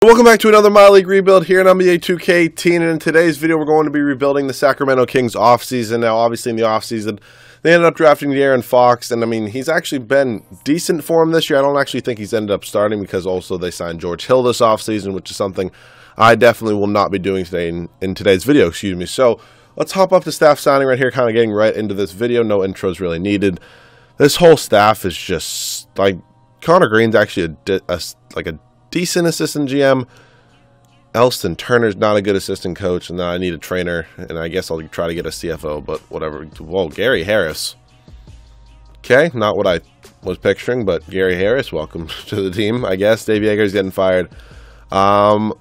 So welcome back to another My League rebuild here in NBA 2K18, and in today's video we're going to be rebuilding the Sacramento Kings offseason. Now obviously in the offseason they ended up drafting De'Aaron Fox, and I mean he's actually been decent for him this year. I don't actually think he's ended up starting because also they signed George Hill this offseason, which is something I definitely will not be doing today in today's video, excuse me. So let's hop up to staff signing right here, kind of getting right into this video. No intros really needed. This whole staff is just like Connor Green's actually a decent assistant GM. Elston Turner's not a good assistant coach, and then I need a trainer, and I guess I'll try to get a CFO, but whatever. Whoa, Gary Harris. Okay, not what I was picturing, but Gary Harris, welcome to the team, I guess. Dave Yeager's getting fired. I'll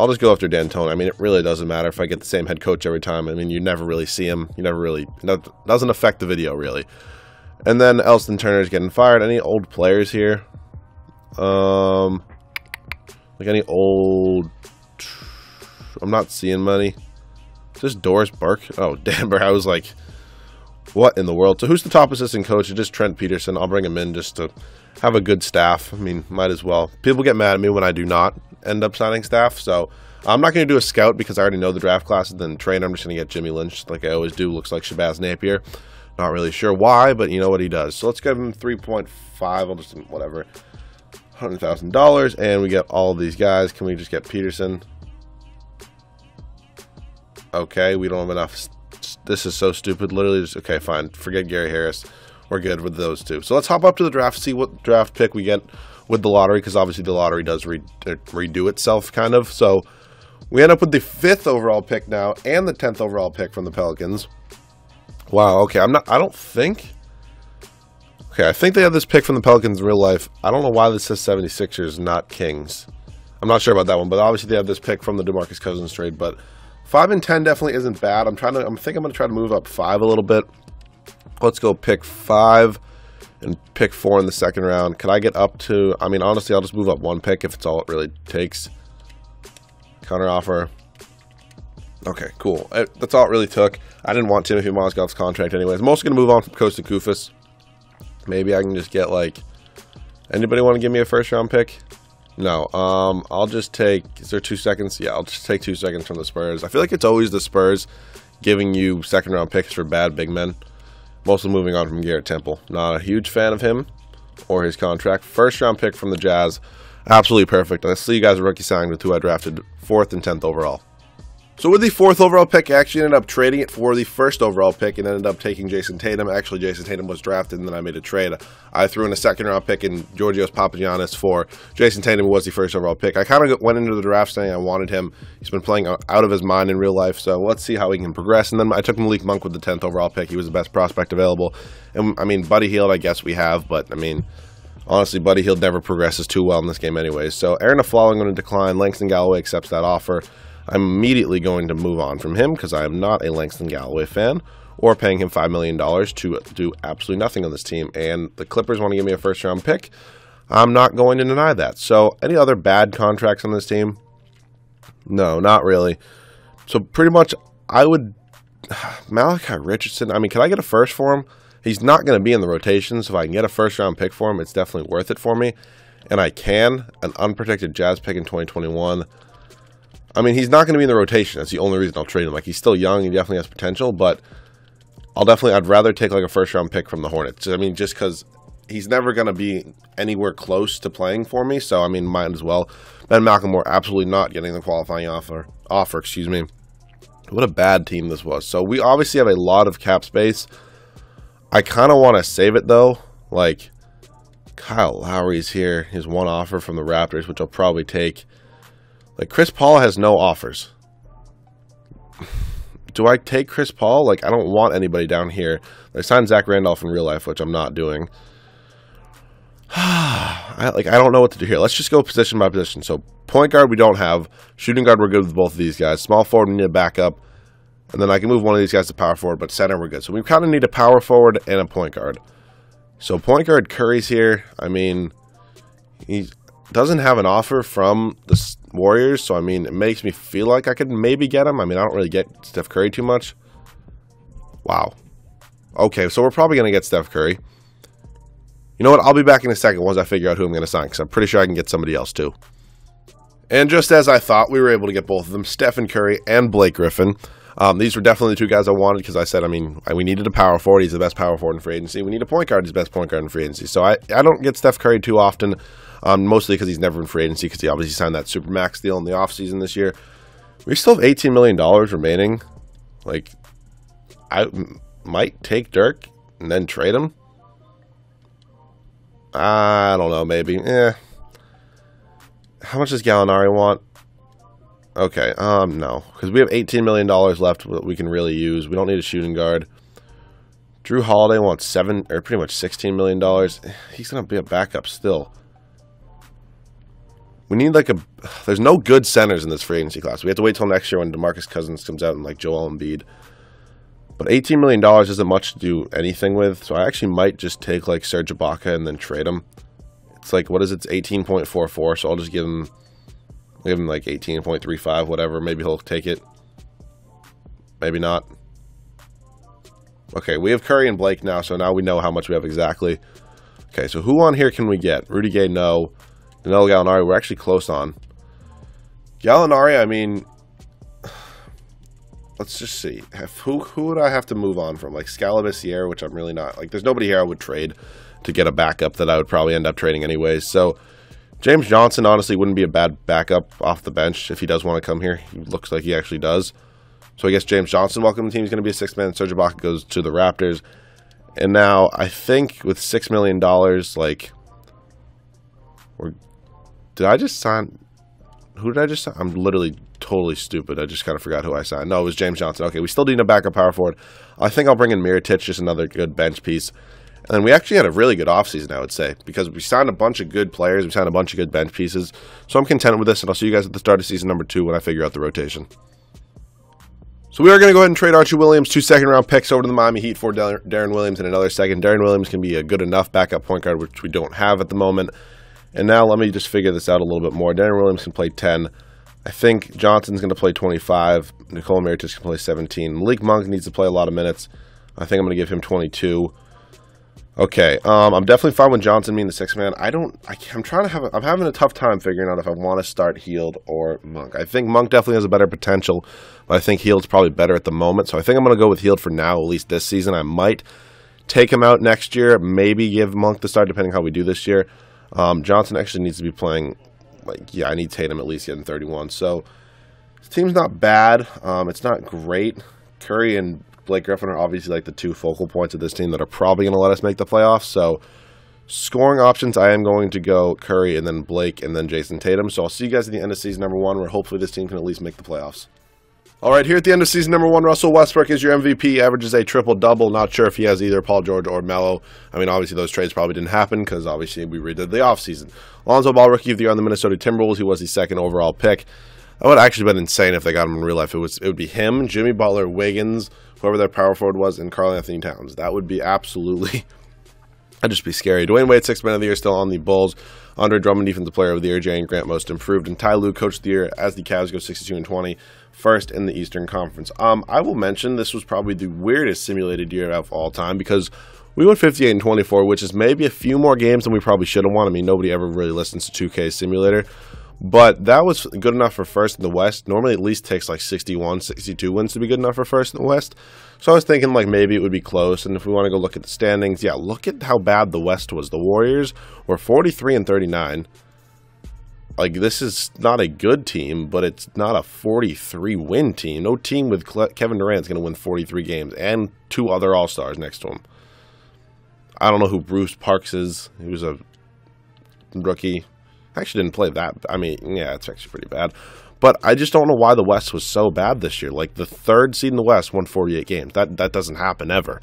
just go after D'Antoni. I mean, it really doesn't matter if I get the same head coach every time. I mean, you never really see him. You never really, it doesn't affect the video, really. And then Elston Turner's getting fired. Any old players here? Like any old... I'm not seeing many. Is this Doris Burke? Oh, damn, I was like, what in the world? So who's the top assistant coach? It's just Trent Peterson. I'll bring him in just to have a good staff. I mean, might as well. People get mad at me when I do not end up signing staff. So I'm not going to do a scout because I already know the draft classes. Then trainer, I'm just going to get Jimmy Lynch like I always do. Looks like Shabazz Napier. Not really sure why, but you know what he does. So let's give him 3.5. I'll just, whatever. $100,000, and we get all of these guys. Can we just get Peterson? Okay, we don't have enough. This is so stupid. Literally just, okay, fine. Forget Gary Harris. We're good with those two. So let's hop up to the draft, see what draft pick we get with the lottery, because obviously the lottery does redo itself, kind of. So we end up with the 5th overall pick now, and the 10th overall pick from the Pelicans. Wow, okay, I don't think... Okay, I think they have this pick from the Pelicans in real life. I don't know why this says 76ers, not Kings. I'm not sure about that one, but obviously they have this pick from the DeMarcus Cousins trade. But 5 and 10 definitely isn't bad. I think I'm going to try to move up 5 a little bit. Let's go pick 5 and pick 4 in the second round. Could I get up to... I mean, honestly, I'll just move up 1 pick if it's all it really takes. Counter offer. Okay, cool. That's all it really took. I didn't want Timothy Mozgov's contract anyways. I'm also going to move on from Kosta Koufos. Maybe I can just get, like... Anybody want to give me a first-round pick? No. I'll just take... Is there 2 seconds? Yeah, I'll just take 2 seconds from the Spurs. I feel like it's always the Spurs giving you second-round picks for bad big men. Mostly moving on from Garrett Temple. Not a huge fan of him or his contract. First-round pick from the Jazz. Absolutely perfect. Let's see you guys a rookie signing with who I drafted 4th and 10th overall. So with the 4th overall pick, I actually ended up trading it for the 1st overall pick and ended up taking Jason Tatum. Actually, Jason Tatum was drafted, and then I made a trade. I threw in a second-round pick in Georgios Papagiannis for Jason Tatum, who was the 1st overall pick. I kind of went into the draft saying I wanted him. He's been playing out of his mind in real life, so let's see how he can progress. And then I took Malik Monk with the 10th overall pick. He was the best prospect available. And, I mean, Buddy Hield, I guess we have, but, I mean... Honestly, Buddy Hield never progresses too well in this game anyways. So, Aaron Aflalo, I'm going to decline. Langston Galloway accepts that offer. I'm immediately going to move on from him because I am not a Langston Galloway fan or paying him $5 million to do absolutely nothing on this team. And the Clippers want to give me a first-round pick. I'm not going to deny that. So, any other bad contracts on this team? No, not really. So, pretty much, I would... Malachi Richardson, I mean, can I get a first for him? He's not going to be in the rotation, so if I can get a first-round pick for him, it's definitely worth it for me. And I can. An unprotected Jazz pick in 2021. I mean, he's not going to be in the rotation. That's the only reason I'll trade him. Like, he's still young. He definitely has potential, but I'd rather take, like, a first-round pick from the Hornets. I mean, just because he's never going to be anywhere close to playing for me, so, I mean, might as well. Ben McLemore absolutely not getting the qualifying offer, excuse me. What a bad team this was. So, we obviously have a lot of cap space. I kind of want to save it, though. Like, Kyle Lowry's here. His one offer from the Raptors, which I'll probably take. Like, Chris Paul has no offers. Do I take Chris Paul? Like, I don't want anybody down here. I signed Zach Randolph in real life, which I'm not doing. I don't know what to do here. Let's just go position by position. So, point guard we don't have. Shooting guard we're good with both of these guys. Small forward we need a backup. And then I can move one of these guys to power forward, but center we're good. So we kind of need a power forward and a point guard. So point guard Curry's here. I mean, he doesn't have an offer from the Warriors, so I mean, it makes me feel like I could maybe get him. I mean, I don't really get Steph Curry too much. Wow. Okay, so we're probably going to get Steph Curry. You know what? I'll be back in a second once I figure out who I'm going to sign, because I'm pretty sure I can get somebody else too. And just as I thought, we were able to get both of them, Stephen Curry and Blake Griffin. These were definitely the two guys I wanted because I said, we needed a power forward. He's the best power forward in free agency. We need a point guard. He's the best point guard in free agency. So I don't get Steph Curry too often, mostly because he's never in free agency because he obviously signed that Supermax deal in the offseason this year. We still have $18 million remaining. Like, I might take Dirk and then trade him. I don't know, maybe. How much does Gallinari want? Okay, no. Because we have $18 million left that we can really use. We don't need a shooting guard. Drew Holiday wants pretty much $16 million. He's going to be a backup still. We need there's no good centers in this free agency class. We have to wait till next year when DeMarcus Cousins comes out and Joel Embiid. But $18 million isn't much to do anything with, so I actually might just take Serge Ibaka and then trade him. It's what is it? It's 18.44, so I'll just give him 18.35, whatever. Maybe he'll take it. Maybe not. Okay, we have Curry and Blake now, so now we know how much we have exactly. Okay, so who on here can we get? Rudy Gay, no. Danilo Gallinari, we're actually close on. Gallinari, let's just see. Who would I have to move on from? Scalabissiere, which I'm really not. There's nobody here I would trade to get a backup that I would probably end up trading anyways. So James Johnson honestly wouldn't be a bad backup off the bench if he does want to come here. He looks like he actually does. So I guess James Johnson, welcome to the team. He's going to be a sixth man. Serge Ibaka goes to the Raptors. And now I think with $6 million, did I just sign? Who did I just sign? I'm literally totally stupid. I just kind of forgot who I signed. No, it was James Johnson. Okay, we still need a backup power forward. I think I'll bring in Mirotic, just another good bench piece. And then we actually had a really good offseason, I would say, because we signed a bunch of good players. We signed a bunch of good bench pieces. So I'm content with this, and I'll see you guys at the start of season number 2 when I figure out the rotation. So we are going to go ahead and trade Archie Williams, 2 second-round picks over to the Miami Heat for Darren Williams in another second. Darren Williams can be a good enough backup point guard, which we don't have at the moment. And now let me just figure this out a little bit more. Darren Williams can play 10. I think Johnson's going to play 25. Nikola Mirotic can play 17. Malik Monk needs to play a lot of minutes. I think I'm going to give him 22. Okay, I'm definitely fine with Johnson being the sixth man. I'm having a tough time figuring out if I want to start Hield or Monk. I think Monk definitely has a better potential, but I think Hield's probably better at the moment. So I think I'm going to go with Hield for now, at least this season. I might take him out next year, maybe give Monk the start depending how we do this year. Johnson actually needs to be playing, I need Tatum at least getting 31. So this team's not bad. It's not great. Curry and Blake Griffin are obviously the 2 focal points of this team that are probably going to let us make the playoffs. So scoring options, I am going to go Curry and then Blake and then Jason Tatum. So I'll see you guys at the end of season number 1 where hopefully this team can at least make the playoffs. All right, here at the end of season number 1, Russell Westbrook is your MVP, averages a triple-double. Not sure if he has either Paul George or Melo. Obviously those trades probably didn't happen because obviously we redid the offseason. Lonzo Ball, rookie of the year on the Minnesota Timberwolves. He was the 2nd overall pick. That would have actually been insane if they got him in real life. It would be him, Jimmy Butler, Wiggins, whoever their power forward was, and Karl Anthony Towns. That would be absolutely, that'd just be scary. Dwayne Wade, 6th man of the year, still on the Bulls. Andre Drummond, defensive player of the year. Jalen Grant, most improved. And Ty Lue, coach of the year, as the Cavs go 62-20, first in the Eastern Conference. I will mention this was probably the weirdest simulated year of all time because we went 58-24, which is maybe a few more games than we probably should have won. Nobody ever really listens to 2K Simulator. But that was good enough for first in the West. Normally, it at least takes 61, 62 wins to be good enough for first in the West. So I was thinking maybe it would be close. And if we want to go look at the standings, yeah, look at how bad the West was. The Warriors were 43-39. This is not a good team, but it's not a 43-win team. No team with Kevin Durant is going to win 43 games and 2 other All-Stars next to him. I don't know who Bruce Parks is. He was a rookie. Actually didn't play that. Yeah, it's actually pretty bad. But I just don't know why the West was so bad this year. The 3rd seed in the West won 48 games. That doesn't happen ever.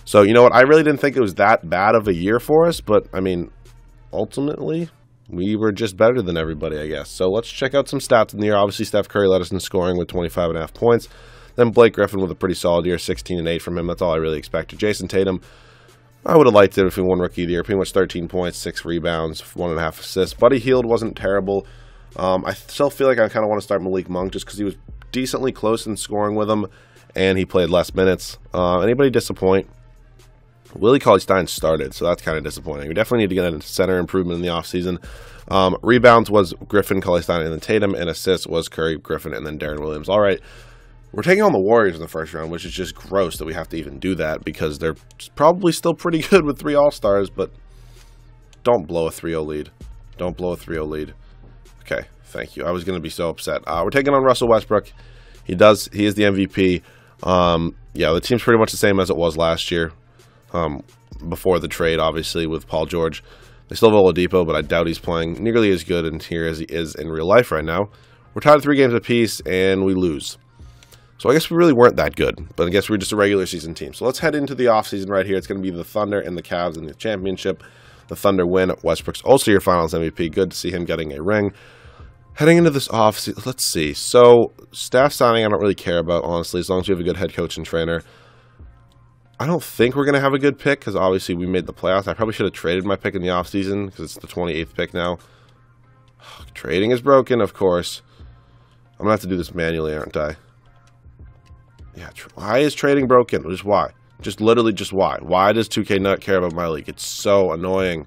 So, you know what? I really didn't think it was that bad of a year for us. But, ultimately, we were just better than everybody, I guess. So let's check out some stats in the year. Obviously, Steph Curry led us in scoring with 25.5 points. Then Blake Griffin with a pretty solid year, 16-8 from him. That's all I really expected. Jason Tatum, I would have liked it if he won Rookie of the Year. Pretty much 13 points, 6 rebounds, 1.5 assists. Buddy Hield wasn't terrible. I still feel like I kind of want to start Malik Monk just because he was decently close in scoring with him, and he played less minutes. Anybody disappoint? Willie Cauley-Stein started, so that's kind of disappointing. We definitely need to get a center improvement in the offseason. Rebounds was Griffin, Cauley-Stein, and then Tatum, and assists was Curry, Griffin, and then Darren Williams. All right, we're taking on the Warriors in the first round, which is just gross that we have to even do that because they're probably still pretty good with 3 All-Stars, but don't blow a 3-0 lead. Don't blow a 3-0 lead. Okay, thank you. I was going to be so upset. We're taking on Russell Westbrook. He is the MVP. Yeah, the team's pretty much the same as it was last year. Before the trade, obviously, with Paul George. They still have Oladipo, but I doubt he's playing nearly as good in here as he is in real life right now. We're tied at 3 games apiece, and we lose. So I guess we really weren't that good, but I guess we're just a regular season team. So let's head into the offseason right here. It's going to be the Thunder and the Cavs in the championship. The Thunder win. Westbrook's also your Finals MVP. Good to see him getting a ring. Heading into this offseason, let's see. So staff signing I don't really care about, honestly, as long as we have a good head coach and trainer. I don't think we're going to have a good pick because obviously we made the playoffs. I probably should have traded my pick in the offseason because it's the 28th pick now. Trading is broken, of course. I'm going to have to do this manually, aren't I? Yeah, why is trading broken? Just why? Just literally just why? Why does 2K not care about my league? It's so annoying.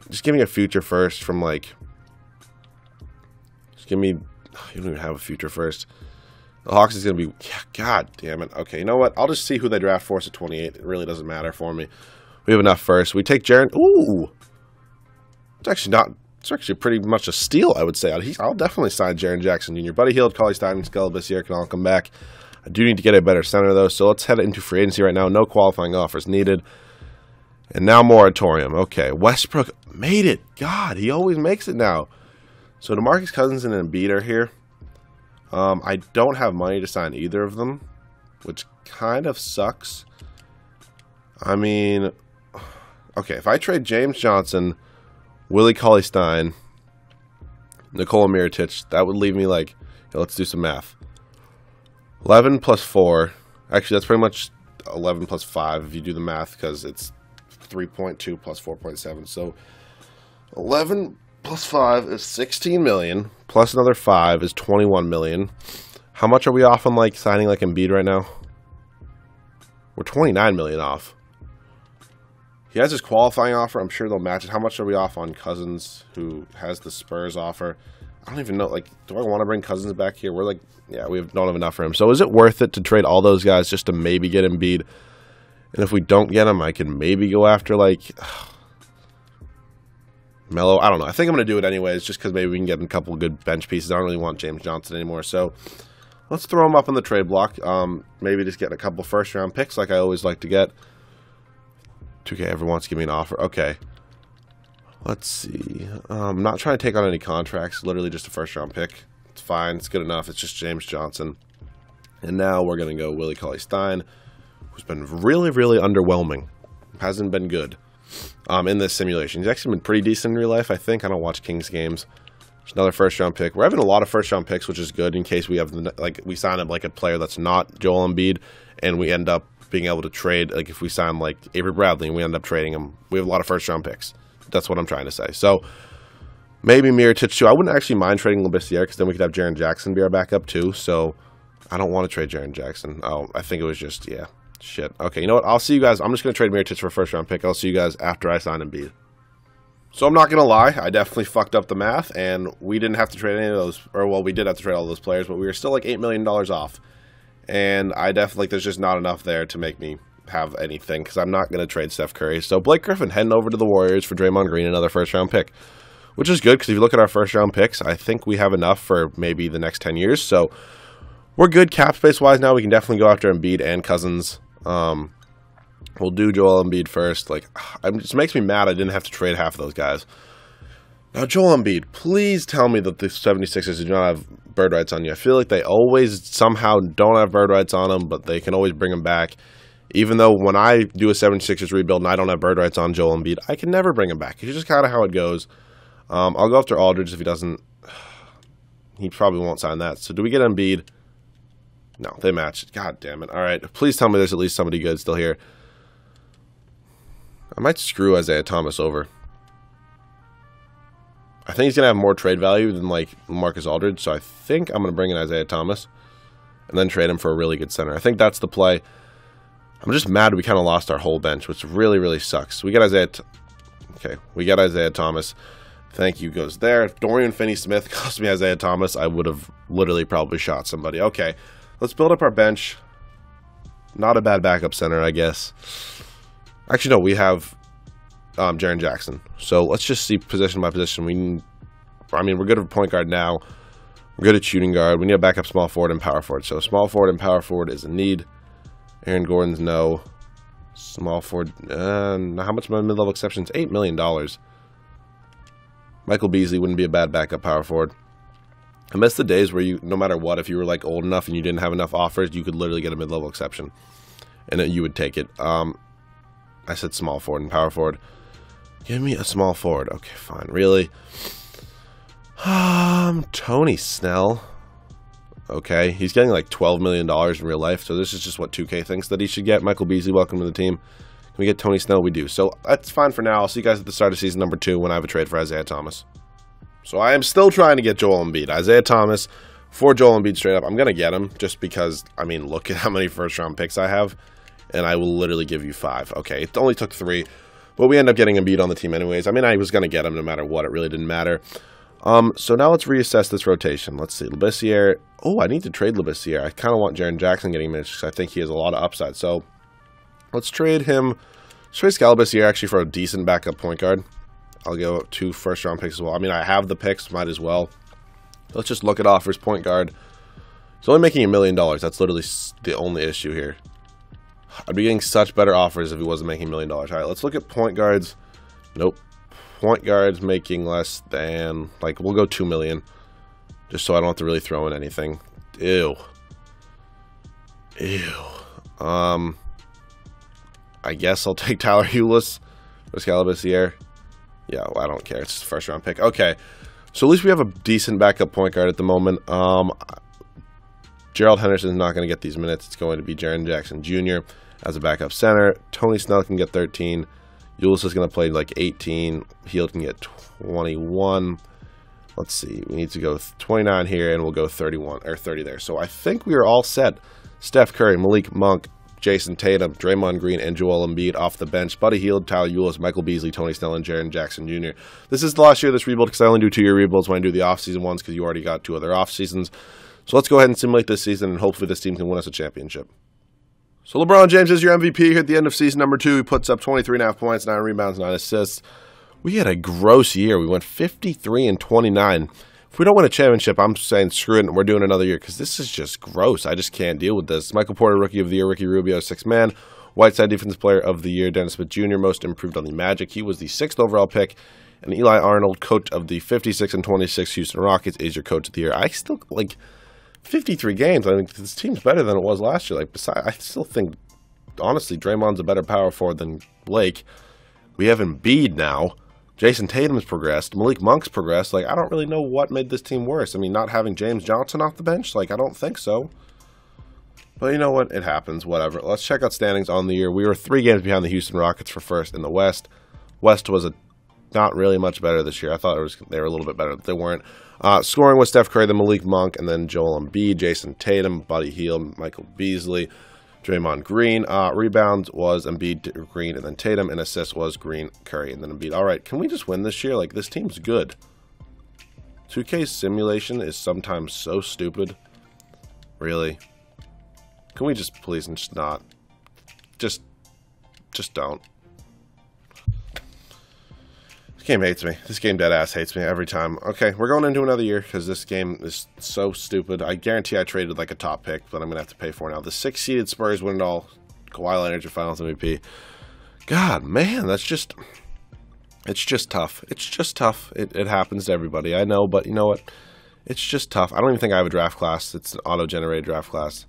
Just give me a future first from like... Just give me... You don't even have a future first. The Hawks is going to be... Yeah, God damn it. Okay, you know what? I'll just see who they draft for us at 28. It really doesn't matter for me. We have enough first. We take Jaren... Ooh! It's actually not... It's actually pretty much a steal, I would say. I'll definitely sign Jaren Jackson Jr. Buddy Hield, Cauley-Stein, and Skell this year can all come back. I do need to get a better center, though, so let's head into free agency right now. No qualifying offers needed. And now moratorium. Okay, Westbrook made it. God, he always makes it now. So DeMarcus Cousins and Embiid are here. I don't have money to sign either of them, which kind of sucks. I mean, okay, if I trade James Johnson, Willie Cauley-Stein, Nikola Mirotic, that would leave me like, let's do some math. 11 plus 4. Actually, that's pretty much 11 plus 5 if you do the math because it's 3.2 plus 4.7. So 11 plus 5 is 16 million. Plus another 5 is 21 million. How much are we off on like signing like Embiid right now? We're 29 million off. He has his qualifying offer. I'm sure they'll match it. How much are we off on Cousins, who has the Spurs offer? I don't even know. Like, do I want to bring Cousins back here? We're like, yeah, don't have enough for him. So is it worth it to trade all those guys just to maybe get Embiid? And if we don't get him, I can maybe go after like Melo. I don't know. I think I'm going to do it anyways, just because maybe we can get a couple good bench pieces. I don't really want James Johnson anymore. So let's throw him up in the trade block. Maybe just get a couple first-round picks like I always like to get. 2K ever wants to give me an offer. Okay. Let's see. I'm not trying to take on any contracts. Literally just a first-round pick. It's fine. It's good enough. It's just James Johnson. And now we're going to go Willie Cauley-Stein, who's been really, really underwhelming. Hasn't been good in this simulation. He's actually been pretty decent in real life, I think. I don't watch Kings games. There's another first-round pick. We're having a lot of first-round picks, which is good in case we have, like, we sign up like a player that's not Joel Embiid, and we end up being able to trade, like if we sign like Avery Bradley and we end up trading him, we have a lot of first-round picks. That's what I'm trying to say. So maybe Mirotic too. I wouldn't actually mind trading Labissiere because then we could have Jaren Jackson be our backup too. So I don't want to trade Jaren Jackson. Oh, I think it was just, yeah, shit. Okay, you know what? I'll see you guys. I'm just going to trade Mirotic for a first-round pick. I'll see you guys after I sign Embiid. So I'm not going to lie. I definitely fucked up the math, and we didn't have to trade any of those. Or, well, we did have to trade all those players, but we were still like $8 million off. And I definitely, like, there's just not enough there to make me have anything because I'm not going to trade Steph Curry. So Blake Griffin heading over to the Warriors for Draymond Green, another first-round pick, which is good because if you look at our first-round picks, I think we have enough for maybe the next 10 years. So we're good cap space-wise now. We can definitely go after Embiid and Cousins. We'll do Joel Embiid first. Like, it just makes me mad I didn't have to trade half of those guys. Now, Joel Embiid, please tell me that the 76ers do not have bird rights on you. I feel like they always somehow don't have bird rights on them, but they can always bring them back. Even though when I do a 76ers rebuild and I don't have bird rights on Joel Embiid, I can never bring him back. It's just kind of how it goes. I'll go after Aldridge if he doesn't. He probably won't sign that. So do we get Embiid? No, they match. God damn it. All right. Please tell me there's at least somebody good still here. I might screw Isaiah Thomas over. I think he's going to have more trade value than, like, Marcus Aldridge, so I think I'm going to bring in Isaiah Thomas and then trade him for a really good center. I think that's the play. I'm just mad we kind of lost our whole bench, which really, really sucks. We got Isaiah. Okay, we got Isaiah Thomas. Thank you goes there. Dorian Finney-Smith cost me Isaiah Thomas. I would have literally probably shot somebody. Okay, let's build up our bench. Not a bad backup center, I guess. Actually, no, we have Jaren Jackson. So let's just see position by position. I mean, we're good at point guard now. We're good at shooting guard. We need a backup small forward and power forward. So small forward and power forward is a need. Aaron Gordon's no. Small forward. How much my mid-level exceptions? $8 million. Michael Beasley wouldn't be a bad backup power forward. I miss the days where you, no matter what, if you were like old enough and you didn't have enough offers, you could literally get a mid-level exception, and you would take it. I said small forward and power forward. Give me a small forward. Okay, fine. Really? Tony Snell. Okay, he's getting like $12 million in real life, so this is just what 2K thinks that he should get. Michael Beasley, welcome to the team. Can we get Tony Snell? We do. So that's fine for now. I'll see you guys at the start of season number 2 when I have a trade for Isaiah Thomas. So I am still trying to get Joel Embiid. Isaiah Thomas for Joel Embiid straight up. I'm going to get him just because, I mean, look at how many first-round picks I have, and I will literally give you 5. Okay, it only took 3, but we end up getting Embiid on the team anyways. I mean, I was going to get him no matter what. It really didn't matter. So now let's reassess this rotation. Let's see. Labissiere. Oh, I need to trade Labissiere. I kind of want Jaren Jackson getting minutes because I think he has a lot of upside. So let's trade him. Let's trade Labissiere actually for a decent backup point guard. I'll go 2 first-round picks as well. I mean, I have the picks. Might as well. Let's just look at offers. Point guard. He's only making $1 million. That's literally the only issue here. I'd be getting such better offers if he wasn't making $1 million. All right, let's look at point guards. Nope. Point guards making less than, like, we'll go $2 million. Just so I don't have to really throw in anything. Ew. Ew. I guess I'll take Tyler Ulis. Where's Labissiere? Yeah, well, I don't care. It's just a first round pick. Okay. So at least we have a decent backup point guard at the moment. Gerald Henderson's not going to get these minutes. It's going to be Jaren Jackson Jr. as a backup center. Tony Snell can get 13. Ulis is going to play like 18. Hield can get 21. Let's see. We need to go 29 here, and we'll go 31 or 30 there. So I think we are all set. Steph Curry, Malik Monk, Jason Tatum, Draymond Green, and Joel Embiid off the bench. Buddy Hield, Tyler Ulis, Michael Beasley, Tony Snell, and Jaren Jackson Jr. This is the last year of this rebuild because I only do 2-year rebuilds when I do the offseason ones because you already got 2 other off seasons. So let's go ahead and simulate this season, and hopefully this team can win us a championship. So LeBron James is your MVP here at the end of season number 2. He puts up 23.5 points, 9 rebounds, 9 assists. We had a gross year. We went 53-29. If we don't win a championship, I'm saying screw it and we're doing another year because this is just gross. I just can't deal with this. Michael Porter, Rookie of the Year. Ricky Rubio, 6th man. Whiteside, Defensive Player of the Year. Dennis Smith Jr., Most Improved on the Magic. He was the 6th overall pick. And Eli Arnold, Coach of the 56 and 26 Houston Rockets, is your Coach of the Year. I still, 53 games. I mean, this team's better than it was last year. I still think, honestly, Draymond's a better power forward than Blake. We have Embiid now. Jason Tatum's progressed. Malik Monk's progressed. I don't really know what made this team worse. I mean, not having James Johnson off the bench? I don't think so. But you know what? It happens. Whatever. Let's check out standings on the year. We were 3 games behind the Houston Rockets for first in the West. West was not really much better this year. I thought they were a little bit better, but they weren't. Scoring was Steph Curry, then Malik Monk, and then Joel Embiid, Jason Tatum, Buddy Hield, Michael Beasley, Draymond Green. Rebounds was Embiid, Green, and then Tatum. And assists was Green, Curry, and then Embiid. All right, can we just win this year? This team's good. 2K simulation is sometimes so stupid. Really? Can we just please and just not? Just don't. This game hates me. This game deadass hates me every time. Okay, we're going into another year because this game is so stupid. I guarantee I traded a top pick, but I'm going to have to pay for it now. The 6-seeded Spurs win it all. Kawhi Leonard, your Finals MVP. God, man, it's just tough. It's just tough. It happens to everybody. I know, but you know what? It's just tough. I don't even think I have a draft class. It's an auto-generated draft class.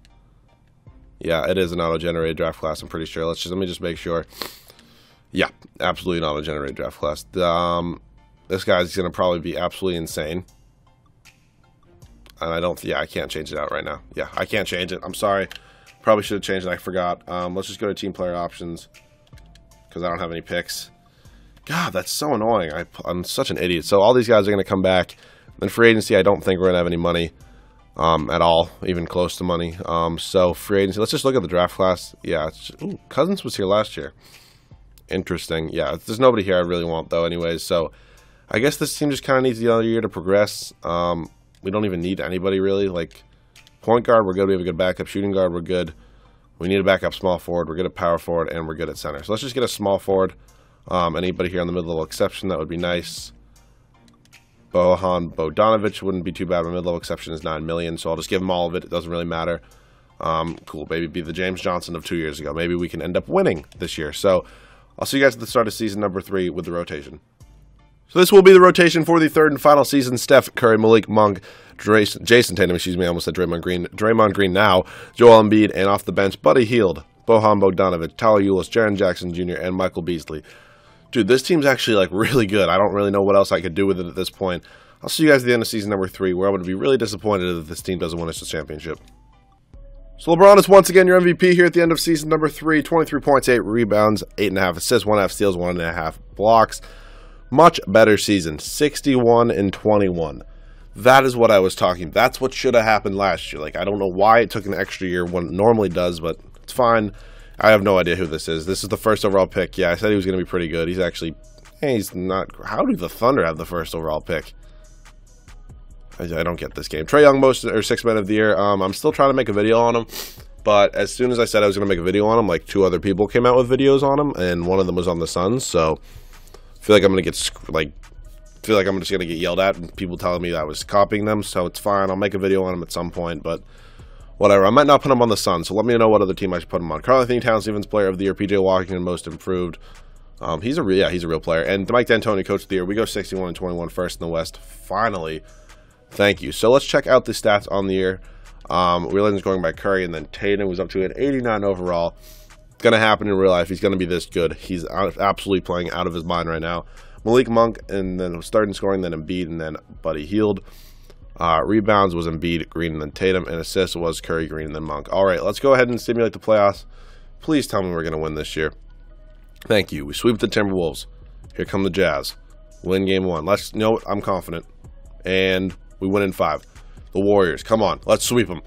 Yeah, it is an auto-generated draft class, I'm pretty sure. Let me just make sure. Yeah, absolutely an auto-generated draft class. This guy's going to probably be absolutely insane. And I can't change it out right now. Yeah, I can't change it. I'm sorry. Probably should have changed it. I forgot. Let's just go to team player options because I don't have any picks. God, that's so annoying. I'm such an idiot. So all these guys are going to come back. Then free agency, I don't think we're going to have any money. at all, even close to money. So free agency. Let's just look at the draft class. Yeah, Cousins was here last year. Interesting. Yeah, there's nobody here I really want though. Anyways, so I guess this team just kind of needs the other year to progress. We don't even need anybody really. Like point guard, we're good. We have a good backup. Shooting guard, we're good. We need a backup small forward. We're good at power forward, and we're good at center. So let's just get a small forward. Anybody here on the mid-level exception, that would be nice. Bojan Bogdanovic wouldn't be too bad. My mid-level exception is $9 million, so I'll just give him all of it. It doesn't really matter. Cool. Maybe be the James Johnson of 2 years ago. Maybe we can end up winning this year. So I'll see you guys at the start of season number 3 with the rotation. So this will be the rotation for the third and final season. Steph Curry, Malik Monk, Jason Tatum, I almost said Draymond Green now, Joel Embiid, and off the bench, Buddy Hield, Bojan Bogdanovic, Tyler Ulis, Jaren Jackson Jr., and Michael Beasley. Dude, this team's actually like really good. I don't really know what else I could do with it at this point. I'll see you guys at the end of season number 3, where I'm going to be really disappointed if this team doesn't win us the championship. So LeBron is once again your MVP here at the end of season number 3. 23 points, 8 rebounds, 8.5 assists, 1.5 steals, 1.5 blocks. Much better season, 61 and 21. That is what I was talking. That's what should have happened last year. Like, I don't know why it took an extra year when it normally does, but it's fine. I have no idea who this is. This is the first overall pick. Yeah, I said he was going to be pretty good. He's actually, he's not. How do the Thunder have the first overall pick? I don't get this game. Trae Young, sixth man of the year. I'm still trying to make a video on him, but as soon as I said I was going to make a video on him, like 2 other people came out with videos on him, and one of them was on the Suns. So I feel like I'm going to get I'm just going to get yelled at and people telling me that I was copying them. So it's fine. I'll make a video on him at some point, but whatever. I might not put him on the Suns. So let me know what other team I should put him on. Karl-Anthony Towns, Stevens Player of the Year. PJ Washington, Most Improved. He's a real player. And Mike D'Antoni, Coach of the Year. We go 61 and 21, first in the West. Finally. Thank you. So let's check out the stats on the year. Wheelan's going by Curry, and then Tatum was up to an 89 overall. It's going to happen in real life. He's going to be this good. He's absolutely playing out of his mind right now. Malik Monk, and then starting scoring, then Embiid, and then Buddy Hield. Rebounds was Embiid, Green, and then Tatum. And assists was Curry, Green, and then Monk. All right, let's go ahead and simulate the playoffs. Please tell me we're going to win this year. Thank you. We sweep the Timberwolves. Here come the Jazz. Win game 1. Let's, you know what? I'm confident. And we win in 5. The Warriors, come on. Let's sweep them.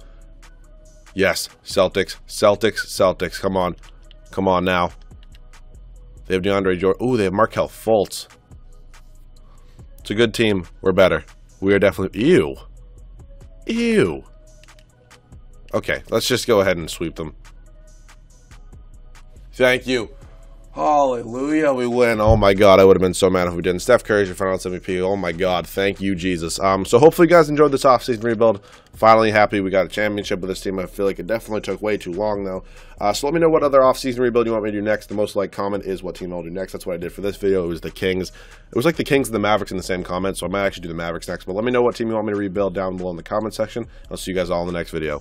Yes. Celtics. Come on. Come on now. They have DeAndre Jordan. Ooh, they have Markelle Fultz. It's a good team. We're better. We are definitely... Ew. Okay, let's just go ahead and sweep them. Thank you. Hallelujah, we win. Oh my God, I would have been so mad if we didn't. Steph Curry's your Finals MVP. Oh my God, thank you, Jesus. So hopefully you guys enjoyed this offseason rebuild. Finally happy we got a championship with this team. I feel like it definitely took way too long though. So let me know what other offseason rebuild you want me to do next. The most liked comment is what team I'll do next. That's what I did for this video. It was the Kings. It was like the Kings and the Mavericks in the same comment, so I might actually do the Mavericks next. But let me know what team you want me to rebuild down below in the comment section. I'll see you guys all in the next video.